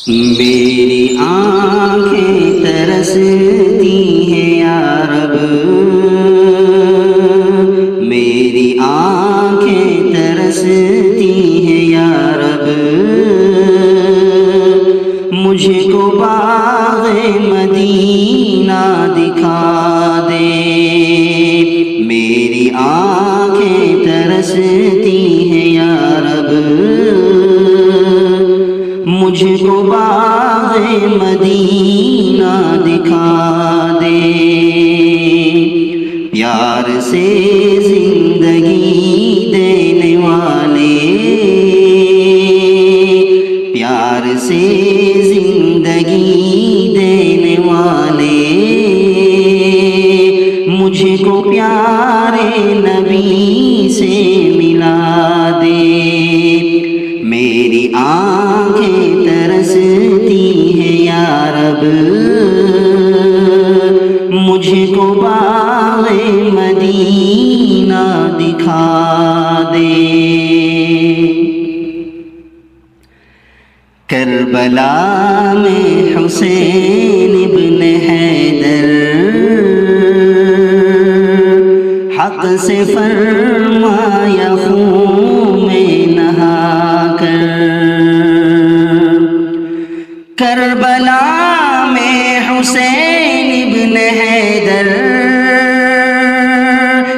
میری آنکھیں ترستی ہیں یا رب، میری آنکھیں ترستی ہیں یا رب، مجھے کو باغ مدینہ دکھا دے۔ میری آنکھیں ترستی ہیں یا رب، مجھے کو باغ مدینہ دکھا دے۔ پیار سے زندگی دینے والے، پیار سے زندگی دینے والے، مجھے کو پیارے نبی سے ملا دے۔ میری آنکھیں ترستی ہیں یا رب، مجھے کو باغ مدینہ دکھا دے۔ کربلا میں حسین ابن حیدر حق سے فرمایا خون میں نہا کر، کربلا میں حسین ابن حیدر،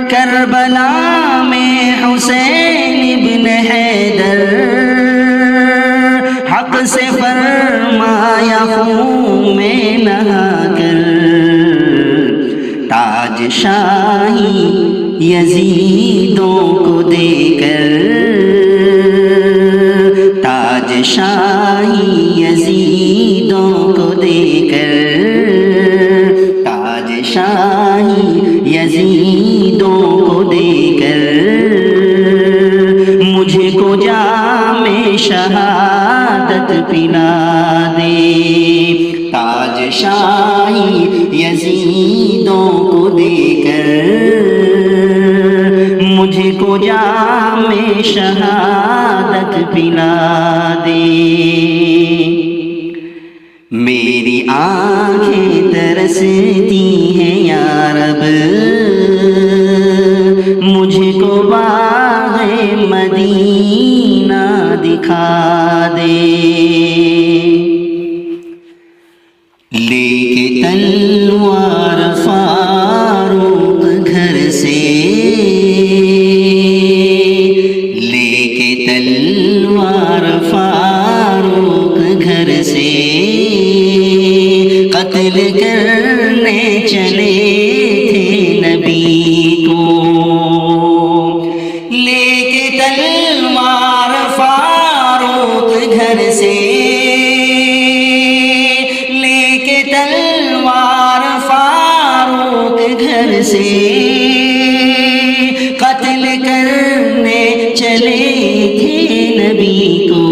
کربلا میں حسین ابن حیدر حق سے فرمایا خون میں نہا کر، تاج شاہی یزیدوں کو دے کر، تاج شاہی یزیدوں کو دے کر، تاج شاہی یزیدوں کو دے کر، مجھے کو جام شہادت پلا دے۔ تاج شاہی یزیدوں کو دے کر، مجھے کو جام شہادت پلا دے۔ میری آنکھیں ترستی ہیں یا رب، مجھے کو باغ مدینہ دکھا دے۔ لے کے تلوار فاروق گھر سے، لے کے تلوار فاروق گھر سے، قتل کرنے چلے تھے نبی کو۔ لے کے تلوار فاروق گھر سے، لے کے تلوار فاروق گھر سے، قتل کرنے چلے تھے نبی کو۔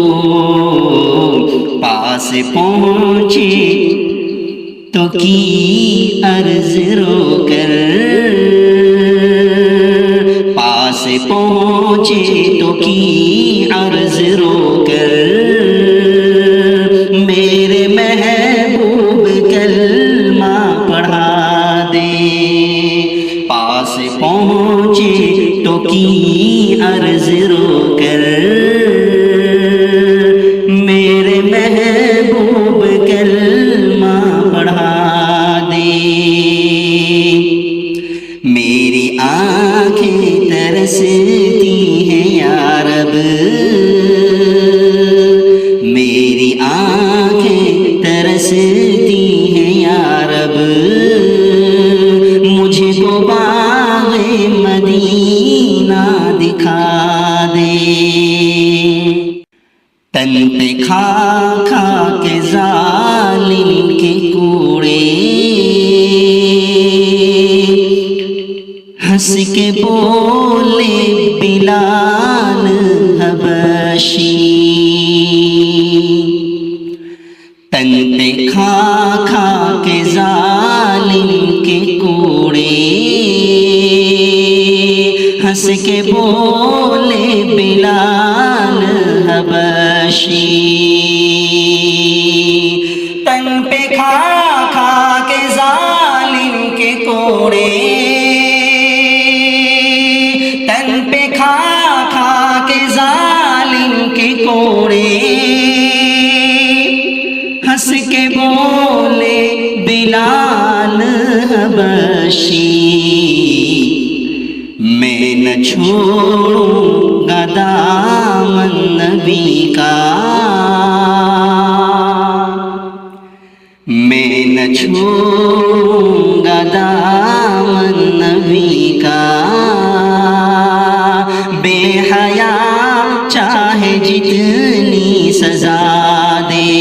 پاس پہنچے تو کی عرض رو کر، پاس پہنچے تو کی عرض رو کر، میرے محبوب کلمہ پڑھا دے۔ پاس پہنچے تو کی عرض رو کر، میرے محبوب کلمہ پڑھا دے۔ میری آنکھیں ترستی ہیں یا رب، میری آنکھیں ترستی ہیں یا رب، مجھے کو باغ مدینہ دکھا دے۔ تن پہ کھا کھا کے ظالم کے کوڑے، ہنس کے بولے بلال حبشی، تن پہ کھا کھا کے ظالم کے کوڑے، ہنس کے بولے بلال حبشی، کھا کھا کے ظالم کے کوڑے، تن پہ کھا کھا کے ظالم کے کوڑے، ہنس کے بولے بلال حبشی، میں نہ چھوڑوں گا دامن نبی کا، میں نہ چھوڑوں گا دامن نبی کا، بے حیا چاہے جتنی سزا دے،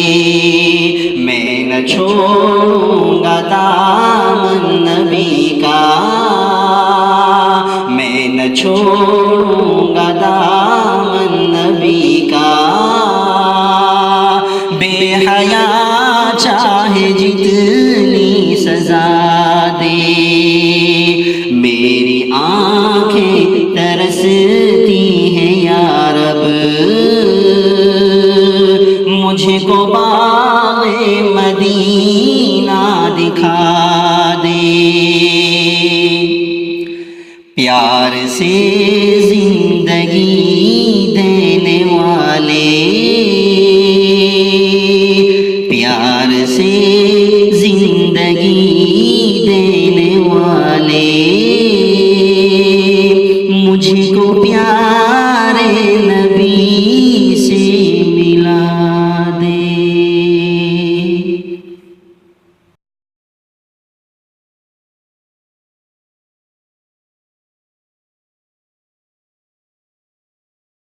میں نہ چھوڑوں گا دامن نبی کا، میں نہ چھوڑوں گا دامن نبی کا، بے حیا چاہے جتنی سزا دے، میری آنکھیں ترستی ہیں یا رب، مجھ کو باغ مدینہ دکھا دے، پیار سے زندگی دینے والے، پیار سے زندگی دینے والے، مجھ کو پیار